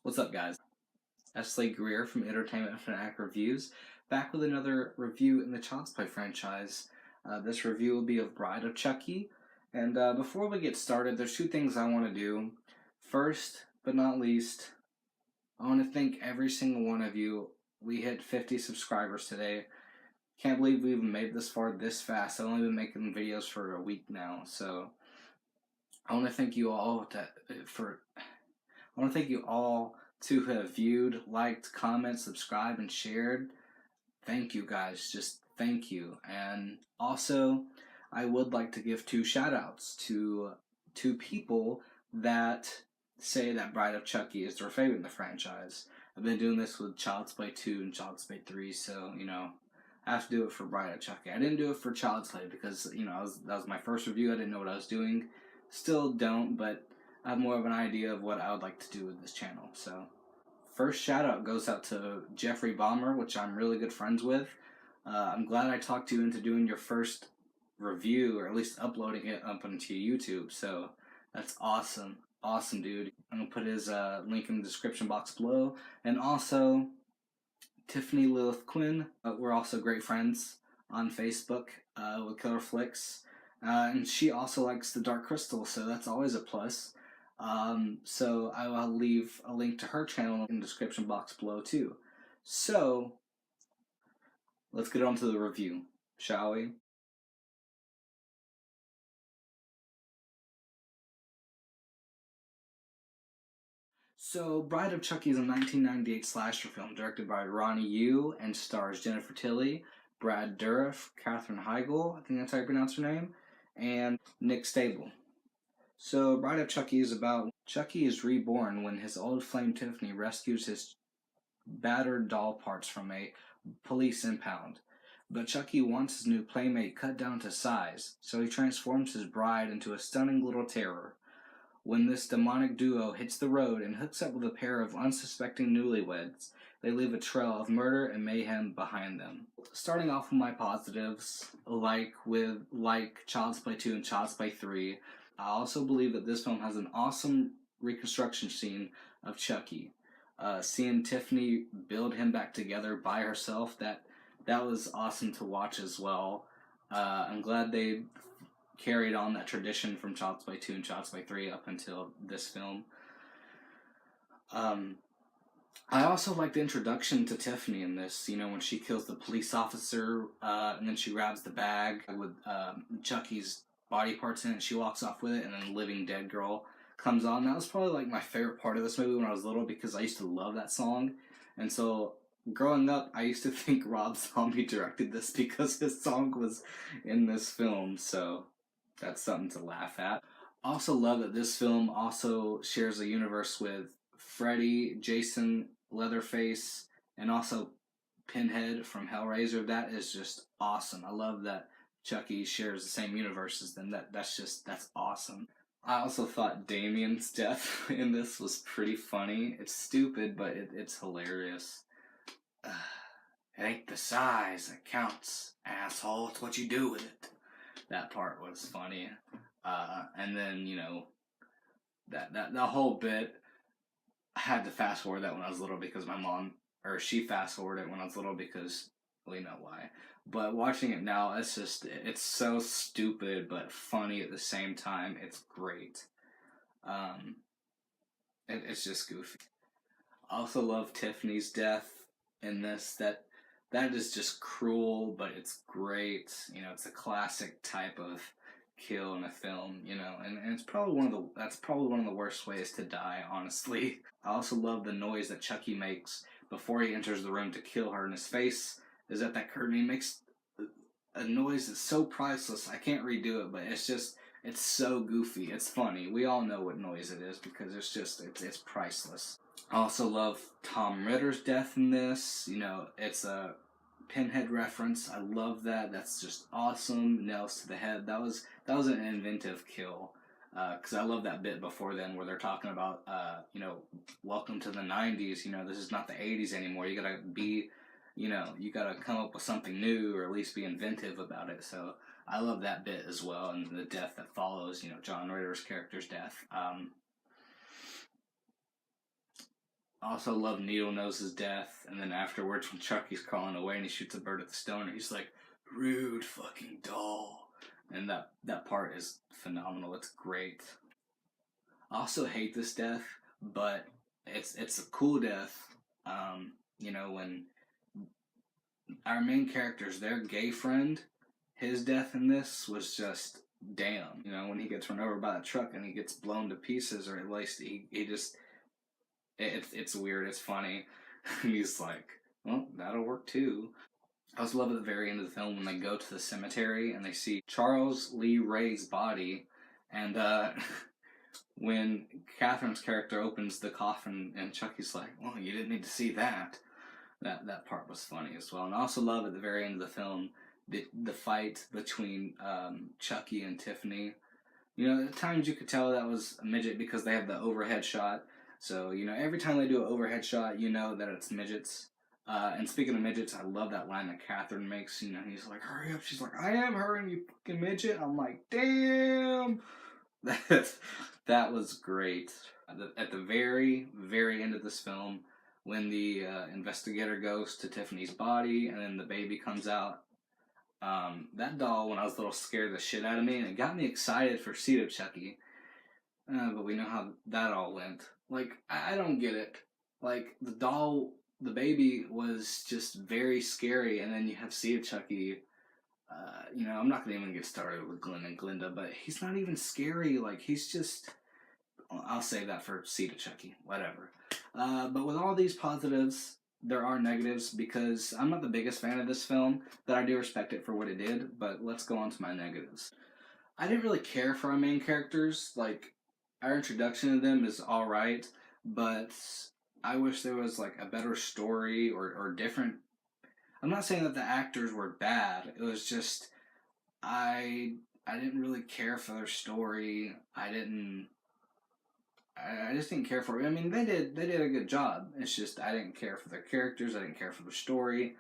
What's up, guys? Esley Greer from Entertainment Fanatic Reviews, back with another review in the Child's Play franchise. This review will be of Bride of Chucky. And before we get started, there's two things I want to do. First, but not least, I want to thank every single one of you. We hit 50 subscribers today. Can't believe we even made this far this fast. I've only been making videos for a week now, so I want to thank you all I want to thank you all to have viewed, liked, commented, subscribed, and shared. Thank you guys. Just thank you. And also, I would like to give two shout outs to two people that say that Bride of Chucky is their favorite in the franchise. I've been doing this with Child's Play 2 and Child's Play 3, so, I have to do it for Bride of Chucky. I didn't do it for Child's Play because, that was my first review. I didn't know what I was doing. Still don't, but I have more of an idea of what I would like to do with this channel. So, first shout out goes out to Jeffrey Bomber, which I'm really good friends with. I'm glad I talked you into doing your first review, or at least uploading it up onto YouTube. So, that's awesome. Awesome, dude. I'm going to put his link in the description box below. And also, Tiffany Lilith Quinn. We're also great friends on Facebook with Killer Flicks. And she also likes the Dark Crystal, so that's always a plus. So I will leave a link to her channel in the description box below too. So let's get on to the review, shall we? So Bride of Chucky is a 1998 slasher film directed by Ronnie Yu and stars Jennifer Tilly, Brad Dourif, Katherine Heigl, I think that's how you pronounce her name, and Nick Stable. So Bride of Chucky is about Chucky is reborn when his old flame Tiffany rescues his battered doll parts from a police impound. But Chucky wants his new playmate cut down to size, so he transforms his bride into a stunning little terror. When this demonic duo hits the road and hooks up with a pair of unsuspecting newlyweds, they leave a trail of murder and mayhem behind them. Starting off with my positives, like Child's Play 2 and Child's Play 3, I also believe that this film has an awesome reconstruction scene of Chucky. Seeing Tiffany build him back together by herself, that was awesome to watch as well. I'm glad they carried on that tradition from Child's Play 2 and Child's Play 3 up until this film. I also like the introduction to Tiffany in this, when she kills the police officer, and then she grabs the bag with Chucky's body parts in it, she walks off with it, and then Living Dead Girl comes on. That was probably like my favorite part of this movie when I was little, because I used to love that song. And so growing up, I used to think Rob Zombie directed this because his song was in this film, so that's something to laugh at. Also love that this film also shares a universe with Freddy, Jason, Leatherface, and also Pinhead from Hellraiser. That is just awesome. I love that Chucky shares the same universe as them. That's awesome. I also thought Damien's death in this was pretty funny. It's stupid, but it's hilarious. It ain't the size that counts, asshole. It's what you do with it. That part was funny. And then, that whole bit, I had to fast forward that when I was little because my mom, or she fast forwarded it when I was little because we know why. But watching it now, it's so stupid but funny at the same time. It's great. It's just goofy. I also love Tiffany's death in this. That is just cruel, but it's great. It's a classic type of kill in a film, and it's probably that's probably one of the worst ways to die, honestly. I also love the noise that Chucky makes before he enters the room to kill her, and his face is at that curtain. He makes a noise that's so priceless. I can't redo it, but it's so goofy. It's funny. We all know what noise it is because it's priceless. I also love Tom Ritter's death in this. It's a Pinhead reference. I love that. That's just awesome. Nails to the head. That was an inventive kill. Because I love that bit before then where they're talking about, welcome to the 90s. This is not the 80s anymore. You gotta be, you gotta come up with something new or at least be inventive about it. So I love that bit as well, and the death that follows, John Ritter's character's death. Also love Needle Nose's death, and then afterwards when Chucky's crawling away and he shoots a bird at the stoner, he's like, "Rude fucking doll," and that part is phenomenal. It's great. I also hate this death, but it's a cool death. When our main character's their gay friend, his death in this was just damn. When he gets run over by the truck and he gets blown to pieces, or at least he just it's weird. It's funny. And he's like, well, that'll work too. I also love at the very end of the film when they go to the cemetery and they see Charles Lee Ray's body, and when Catherine's character opens the coffin and Chucky's like, well, you didn't need to see that. That part was funny as well. And I also love at the very end of the film the fight between Chucky and Tiffany. At times you could tell that was a midget because they have the overhead shot. So, every time they do an overhead shot, you know that it's midgets. And speaking of midgets, I love that line that Catherine makes. He's like, hurry up. She's like, I am hurrying, you fucking midget. I'm like, damn. That was great. At the very, very end of this film, when the investigator goes to Tiffany's body and then the baby comes out, that doll, when I was little, scared the shit out of me, and it got me excited for Seed of Chucky. But we know how that all went. Like, I don't get it. Like, the doll, the baby was just very scary, and then you have Seed of Chucky. I'm not going to even get started with Glenn and Glinda, but he's not even scary. Like, he's just... I'll save that for Seed of Chucky. Whatever. But with all these positives, there are negatives because I'm not the biggest fan of this film, but I do respect it for what it did. But let's go on to my negatives. I didn't really care for our main characters. Like, our introduction to them is alright, but I wish there was like a better story or different. I'm not saying that the actors were bad. It was just I didn't really care for their story. I just didn't care for it. I mean, they did a good job. It's just I didn't care for their characters. I didn't care for the story.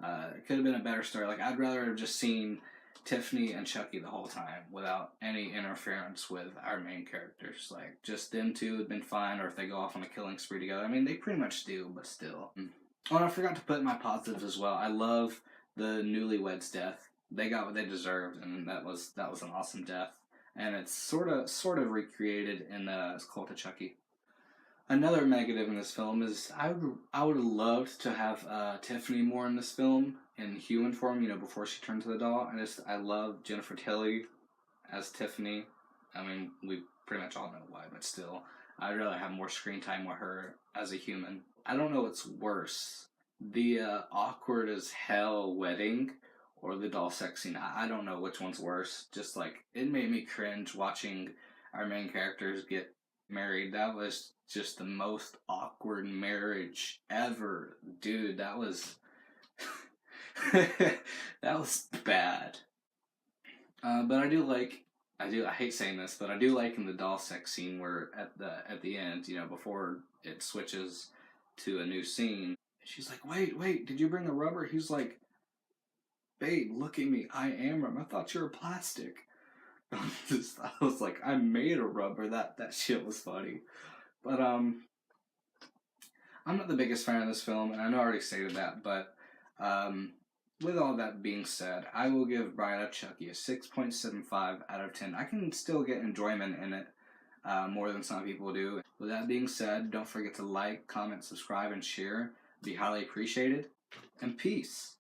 It could have been a better story. Like, I'd rather have just seen Tiffany and Chucky the whole time without any interference with our main characters. Like, just them two had been fine, or if they go off on a killing spree together. I mean, they pretty much do, but still. Oh, and I forgot to put my positives as well. I love the newlyweds' death. They got what they deserved, and that was an awesome death. And it's sort of recreated in Cult of Chucky. Another negative in this film is I would have loved to have Tiffany more in this film in human form. Before she turned to the doll. I love Jennifer Tilly as Tiffany. I mean, we pretty much all know why, but still, I'd rather have more screen time with her as a human. I don't know what's worse, the awkward as hell wedding or the doll sex scene. I don't know which one's worse. Just like, it made me cringe watching our main characters get married. That was just the most awkward marriage ever. Dude, that was that was bad. But I hate saying this, but I do like in the doll sex scene where at the end, before it switches to a new scene, she's like, wait, did you bring a rubber? He's like, babe, look at me, I am rubber. I thought you were plastic. I was like, I made a rubber. That shit was funny. But I'm not the biggest fan of this film, and I know I already stated that, but with all that being said, I will give Bride of Chucky a 6.75 out of 10. I can still get enjoyment in it more than some people do. With that being said, don't forget to like, comment, subscribe, and share. Be highly appreciated. And peace.